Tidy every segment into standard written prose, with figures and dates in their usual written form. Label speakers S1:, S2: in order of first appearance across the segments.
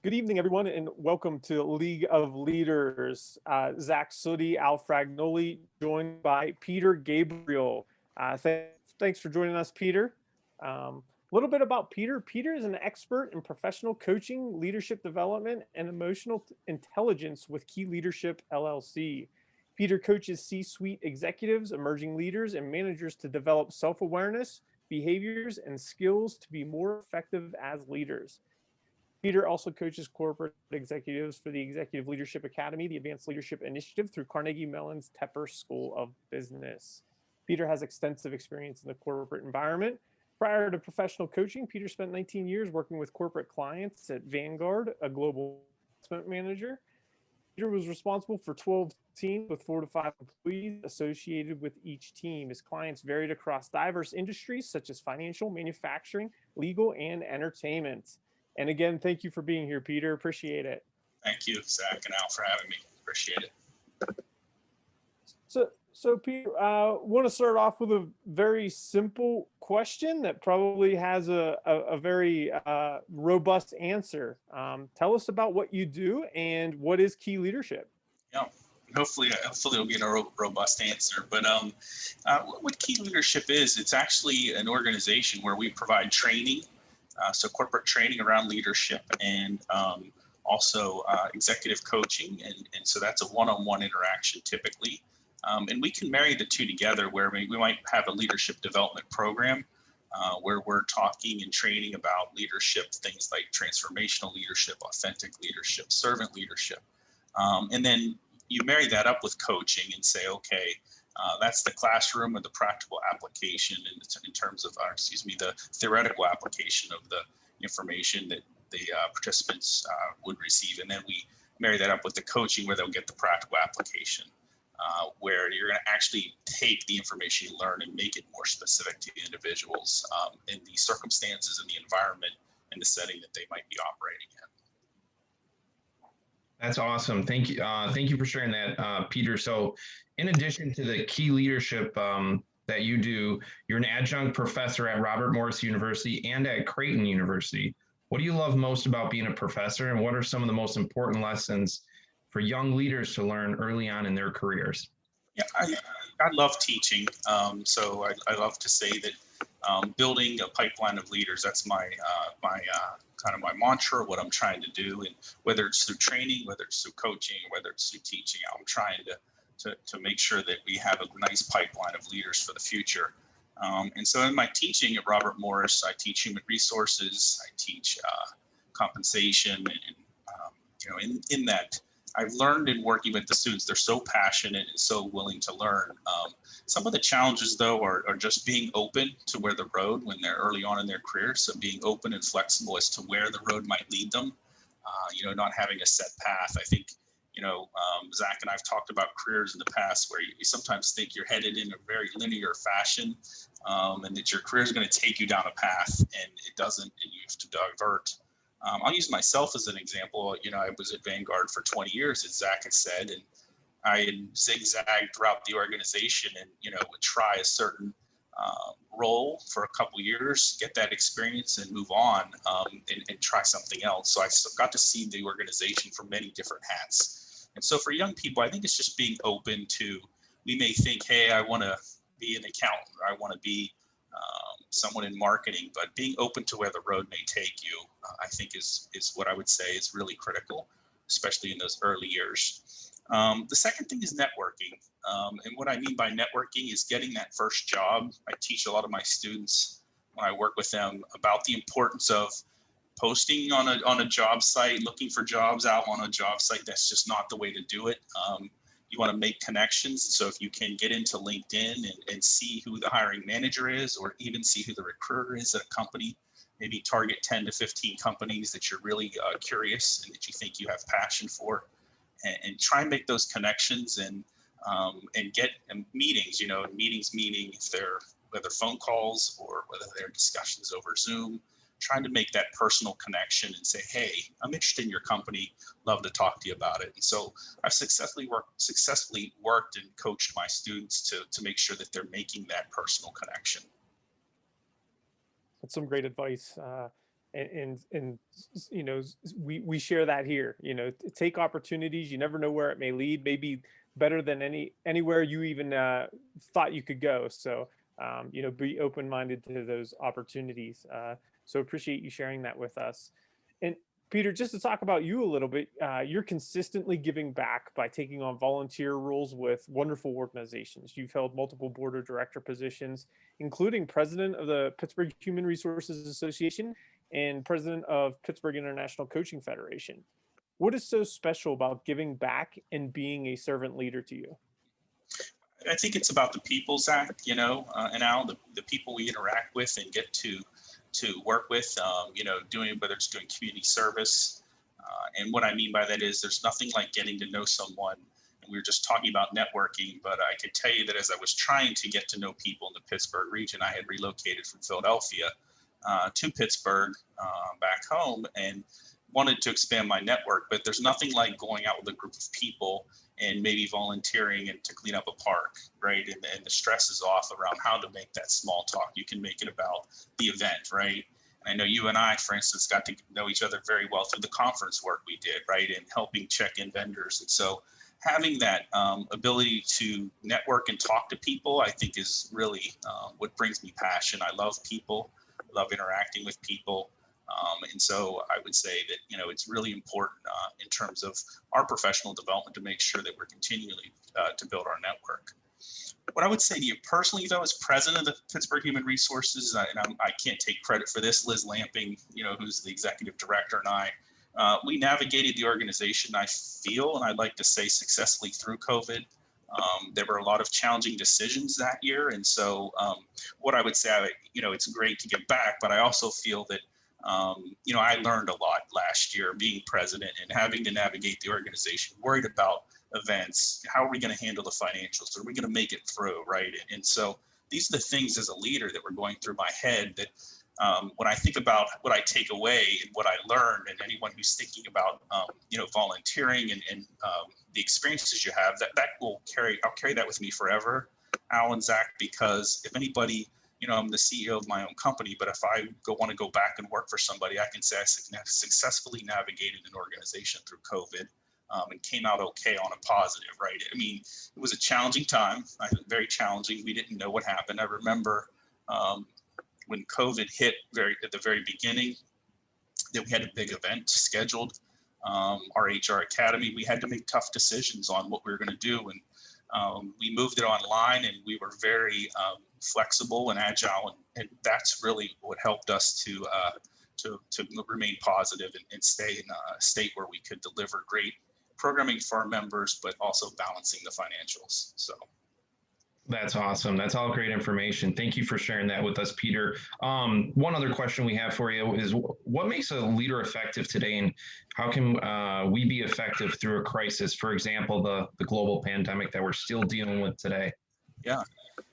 S1: Good evening, everyone, and welcome to League of Leaders. Zach Sooty, Al Fragnoli, joined by Peter Gabriel. Thanks for joining us, Peter. A little bit about Peter. Peter is an expert in professional coaching, leadership development, and emotional intelligence with Key Leadership LLC. Peter coaches C-suite executives, emerging leaders, and managers to develop self-awareness, behaviors, and skills to be more effective as leaders. Peter also coaches corporate executives for the Executive Leadership Academy, the Advanced Leadership Initiative through Carnegie Mellon's Tepper School of Business. Peter has extensive experience in the corporate environment. Prior to professional coaching, Peter spent 19 years working with corporate clients at Vanguard, a global investment manager. Peter was responsible for 12 teams with 4 to 5 employees associated with each team. His clients varied across diverse industries such as financial, manufacturing, legal, and entertainment. And again, thank you for being here, Peter. Appreciate it.
S2: Thank you, Zach and Al, for having me. Appreciate it.
S1: So Peter, want to start off with a very simple question that probably has a very robust answer. Tell us about what you do and what is Key Leadership?
S2: Yeah, hopefully it'll get a robust answer. But what Key Leadership is, it's actually an organization where we provide training, so corporate training around leadership and also executive coaching. And so that's a one-on-one interaction typically. And we can marry the two together where we might have a leadership development program where we're talking and training about leadership, things like transformational leadership, authentic leadership, servant leadership. And then you marry that up with coaching and say, okay, that's the classroom or the practical application in terms of, the theoretical application of the information that the participants would receive. And then we marry that up with the coaching where they'll get the practical application. Where you're going to actually take the information you learn and make it more specific to the individuals in the circumstances and the environment and the setting that they might be operating in.
S3: That's awesome. Thank you. Thank you for sharing that, Peter. So in addition to the Key Leadership that you do, you're an adjunct professor at Robert Morris University and at Creighton University. What do you love most about being a professor, and what are some of the most important lessons for young leaders to learn early on in their careers?
S2: Yeah, I love teaching. So I love to say that building a pipeline of leaders, that's my kind of my mantra, what I'm trying to do. And whether it's through training, whether it's through coaching, whether it's through teaching, I'm trying to make sure that we have a nice pipeline of leaders for the future. And so in my teaching at Robert Morris, I teach human resources, I teach compensation, and in that, I've learned in working with the students, they're so passionate and so willing to learn. Some of the challenges, though, are just being open to where the road when they're early on in their career. So being open and flexible as to where the road might lead them, not having a set path. I think, Zach and I've talked about careers in the past where you sometimes think you're headed in a very linear fashion and that your career is going to take you down a path, and it doesn't, and you have to divert. I'll use myself as an example. I was at Vanguard for 20 years, as Zach had said, and I had zigzagged throughout the organization and, would try a certain role for a couple years, get that experience and move on and try something else. So I got to see the organization from many different hats. And so for young people, I think it's just being open to, we may think, hey, I want to be an accountant, or I want to be someone in marketing, but being open to where the road may take you, I think is what I would say is really critical, especially in those early years. The second thing is networking. And what I mean by networking is getting that first job. I teach a lot of my students when I work with them about the importance of posting on a job site, looking for jobs out on a job site. That's just not the way to do it. You want to make connections. So if you can get into LinkedIn and see who the hiring manager is, or even see who the recruiter is at a company, maybe target 10 to 15 companies that you're really curious and that you think you have passion for, and try and make those connections and get meetings, meaning if they're, whether phone calls or whether they're discussions over Zoom, trying to make that personal connection and say, hey, I'm interested in your company, love to talk to you about it. And so I've successfully worked and coached my students to make sure that they're making that personal connection.
S1: That's some great advice. and you know, we share that here. You know, take opportunities. You never know where it may lead. Maybe better than anywhere you even thought you could go. So you know, be open-minded to those opportunities. So appreciate you sharing that with us. And Peter, just to talk about you a little bit, you're consistently giving back by taking on volunteer roles with wonderful organizations. You've held multiple board of director positions, including president of the Pittsburgh Human Resources Association and president of Pittsburgh International Coaching Federation. What is so special about giving back and being a servant leader to you?
S2: I think it's about the people, Zach, you know, and Al, the people we interact with and get to work with, you know, whether it's doing community service. And what I mean by that is there's nothing like getting to know someone. And we were just talking about networking, but I could tell you that as I was trying to get to know people in the Pittsburgh region, I had relocated from Philadelphia to Pittsburgh back home and wanted to expand my network, but there's nothing like going out with a group of people and maybe volunteering and to clean up a park, right? And the stress is off around how to make that small talk. You can make it about the event, right? And I know you and I, for instance, got to know each other very well through the conference work we did, right? And helping check in vendors. And so having that ability to network and talk to people, I think is really what brings me passion. I love people, I love interacting with people. And so I would say that, you know, it's really important in terms of our professional development to make sure that we're continually to build our network. What I would say to you personally, though, as president of the Pittsburgh Human Resources, and I can't take credit for this, Liz Lamping, you know, who's the executive director, and I, we navigated the organization, I feel, and I'd like to say successfully through COVID. There were a lot of challenging decisions that year. And so what I would say, you know, it's great to give back, but I also feel that you know, I learned a lot last year being president and having to navigate the organization, worried about events. How are we going to handle the financials? Are we going to make it through, right? And so these are the things as a leader that were going through my head that when I think about what I take away and what I learned, and anyone who's thinking about, you know, volunteering and the experiences you have, that will I'll carry that with me forever, Al and Zach, because if anybody, you know, I'm the CEO of my own company, but if I want to go back and work for somebody, I can say I successfully navigated an organization through COVID and came out okay on a positive, right? I mean, it was a challenging time, very challenging. We didn't know what happened. I remember when COVID hit at the very beginning, that we had a big event scheduled, our HR Academy. We had to make tough decisions on what we were going to do. And we moved it online, and we were very flexible and agile, and that's really what helped us to remain positive and stay in a state where we could deliver great programming for our members, but also balancing the financials. So.
S3: That's awesome. That's all great information. Thank you for sharing that with us, Peter. One other question we have for you is, what makes a leader effective today, and how can we be effective through a crisis? For example, the global pandemic that we're still dealing with today.
S2: Yeah,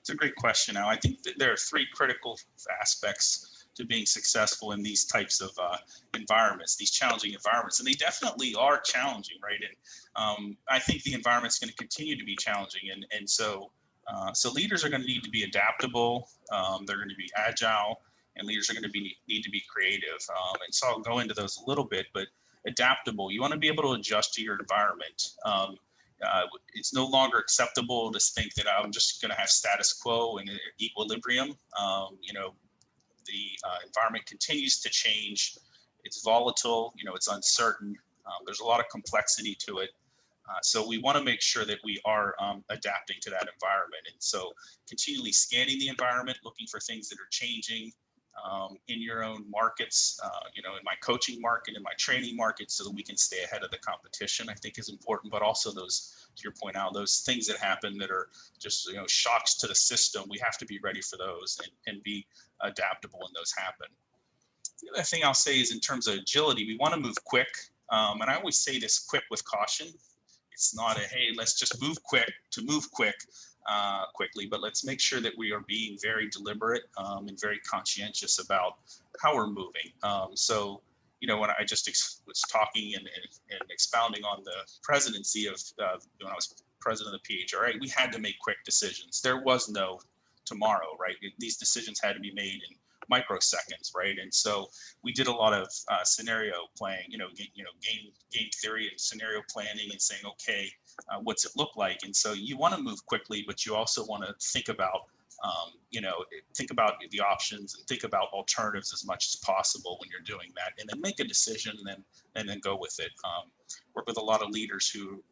S2: it's a great question. Now, I think that there are three critical aspects to being successful in these types of environments, these challenging environments, and they definitely are challenging, right? And I think the environment's going to continue to be challenging, and so leaders are going to need to be adaptable. They're going to be agile, and leaders are going to need to be creative. And so I'll go into those a little bit, but adaptable. You want to be able to adjust to your environment. It's no longer acceptable to think that I'm just going to have status quo and equilibrium. You know, the environment continues to change. It's volatile. You know, it's uncertain. There's a lot of complexity to it. So we want to make sure that we are adapting to that environment. And so continually scanning the environment, looking for things that are changing in your own markets, you know, in my coaching market, in my training market, so that we can stay ahead of the competition, I think is important. But also those, to your point out, those things that happen that are just, you know, shocks to the system, we have to be ready for those and be adaptable when those happen. The other thing I'll say is in terms of agility, we want to move quick. And I always say this, quick with caution. It's not a, hey, let's just move quick to move quickly, but let's make sure that we are being very deliberate and very conscientious about how we're moving. So, you know, when I just was talking and expounding on the presidency of, when I was president of the PHRA, we had to make quick decisions. There was no tomorrow, right? These decisions had to be made in microseconds, right? And so we did a lot of scenario playing, game theory and scenario planning, and saying, okay, what's it look like? And so you want to move quickly, but you also want to think about think about the options and think about alternatives as much as possible when you're doing that, and then make a decision, and then go with it. Work with a lot of leaders who,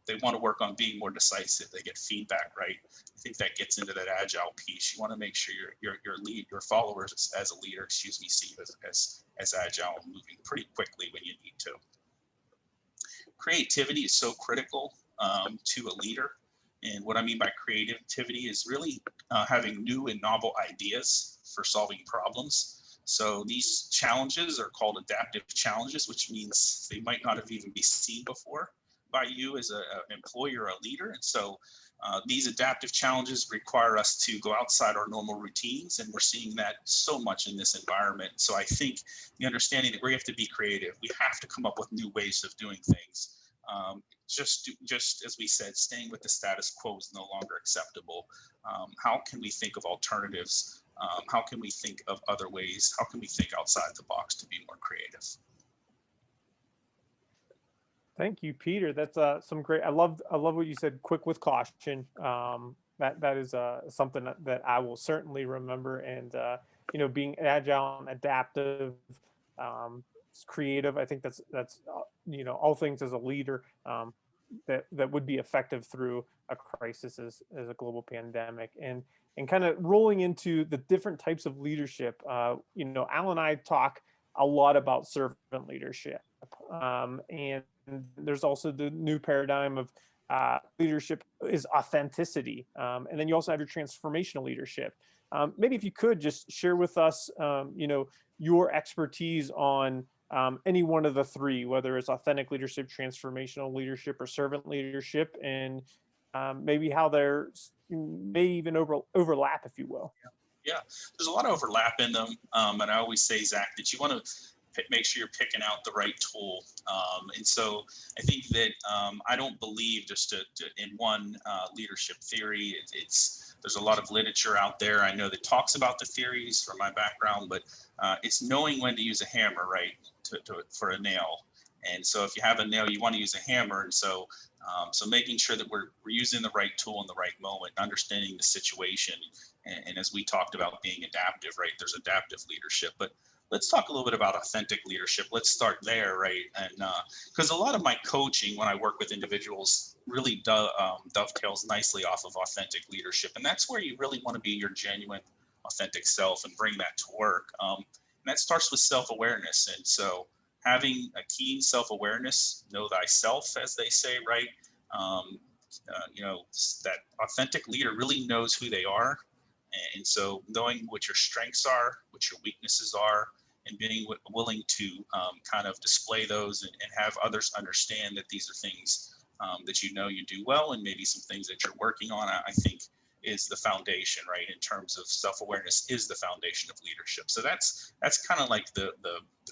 S2: they want to work on being more decisive. They get feedback, right? I think that gets into that agile piece. You want to make sure your followers as a leader, see you as agile and moving pretty quickly when you need to. Creativity is so critical to a leader. And what I mean by creativity is really having new and novel ideas for solving problems. So these challenges are called adaptive challenges, which means they might not have even been seen before by you as an employee or a leader. And so these adaptive challenges require us to go outside our normal routines, and we're seeing that so much in this environment. So I think the understanding that we have to be creative, we have to come up with new ways of doing things. Just as we said, staying with the status quo is no longer acceptable. How can we think of alternatives? How can we think of other ways? How can we think outside the box to be more creative?
S1: Thank you, Peter. That's some great. I love what you said. Quick with caution. That is something that I will certainly remember. And being agile and adaptive, creative. I think that's all things as a leader that would be effective through a crisis as a global pandemic. And kind of rolling into the different types of leadership. Al and I talk a lot about servant leadership, and there's also the new paradigm of leadership is authenticity, and then you also have your transformational leadership. Maybe if you could just share with us, your expertise on any one of the three, whether it's authentic leadership, transformational leadership, or servant leadership, and maybe how they're may even overlap, if you will.
S2: Yeah, there's a lot of overlap in them. And I always say, Zach, that you want to make sure you're picking out the right tool. And so I think that I don't believe just in one leadership theory. There's a lot of literature out there, I know, that talks about the theories from my background, but it's knowing when to use a hammer, right, for a nail. And so if you have a nail, you want to use a hammer. And so making sure that we're using the right tool in the right moment, understanding the situation. And as we talked about being adaptive, right, there's adaptive leadership. But let's talk a little bit about authentic leadership. Let's start there, right? And because a lot of my coaching when I work with individuals really dovetails nicely off of authentic leadership. And that's where you really want to be your genuine, authentic self and bring that to work. And that starts with self-awareness. And so having a keen self-awareness, know thyself, as they say, right? That authentic leader really knows who they are. And so knowing what your strengths are, what your weaknesses are, and being willing to kind of display those and have others understand that these are things that you do well, and maybe some things that you're working on, I think is the foundation, right? In terms of self-awareness is the foundation of leadership. So that's kind of like the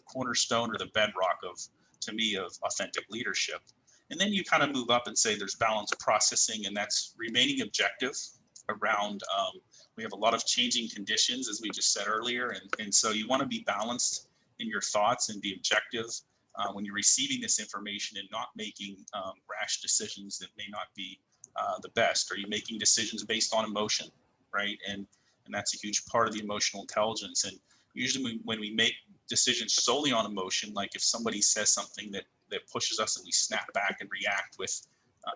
S2: cornerstone or the bedrock to me of authentic leadership. And then you kind of move up and say there's balanced processing, and that's remaining objective around, we have a lot of changing conditions, as we just said earlier. And so you want to be balanced in your thoughts and be objective when you're receiving this information, and not making rash decisions that may not be the best. Are you making decisions based on emotion, right? And that's a huge part of the emotional intelligence. And usually when we make decisions solely on emotion, like if somebody says something that pushes us and we snap back and react with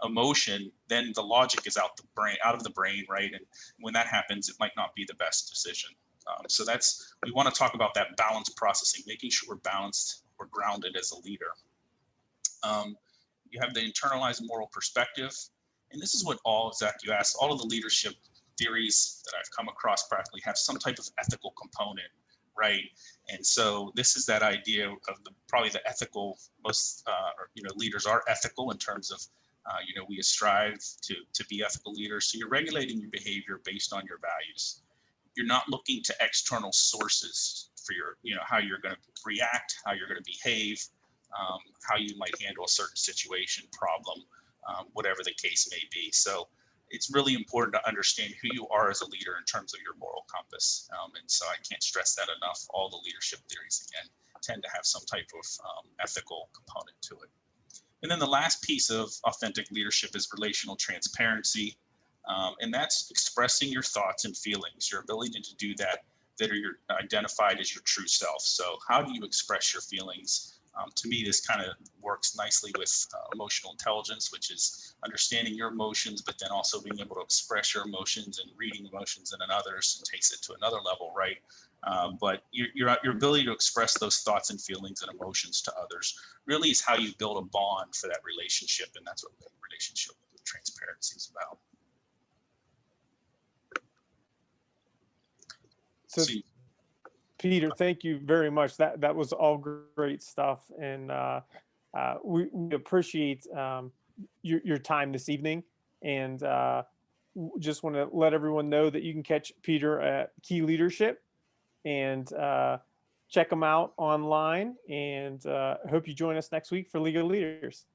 S2: emotion, then the logic is out of the brain, right? And when that happens, it might not be the best decision. So we want to talk about that balanced processing, making sure we're balanced, we're grounded as a leader. You have the internalized moral perspective. And this is what Zach, you asked, all of the leadership theories that I've come across practically have some type of ethical component, right? And so this is that idea of probably the ethical, most leaders are ethical in terms of, we strive to be ethical leaders. So you're regulating your behavior based on your values. You're not looking to external sources for your, how you're going to react, how you're going to behave, how you might handle a certain situation, problem, whatever the case may be. So it's really important to understand who you are as a leader in terms of your moral compass. And so I can't stress that enough. All the leadership theories, again, tend to have some type of ethical component to it. And then the last piece of authentic leadership is relational transparency. And that's expressing your thoughts and feelings, your ability to do that are identified as your true self. So how do you express your feelings? To me, this kind of works nicely with emotional intelligence, which is understanding your emotions, but then also being able to express your emotions and reading emotions in others and takes it to another level, right? But your ability to express those thoughts and feelings and emotions to others really is how you build a bond for that relationship, and that's what relationship with transparency is about.
S1: So, Peter, thank you very much. That was all great stuff, and we appreciate your time this evening, and just want to let everyone know that you can catch Peter at Key Leadership, and check him out online. And hope you join us next week for League of Leaders.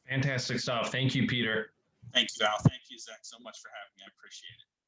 S3: Fantastic stuff. Thank you, Peter.
S2: Thank you, Val. Thank you, Zach, so much for having me. I appreciate it.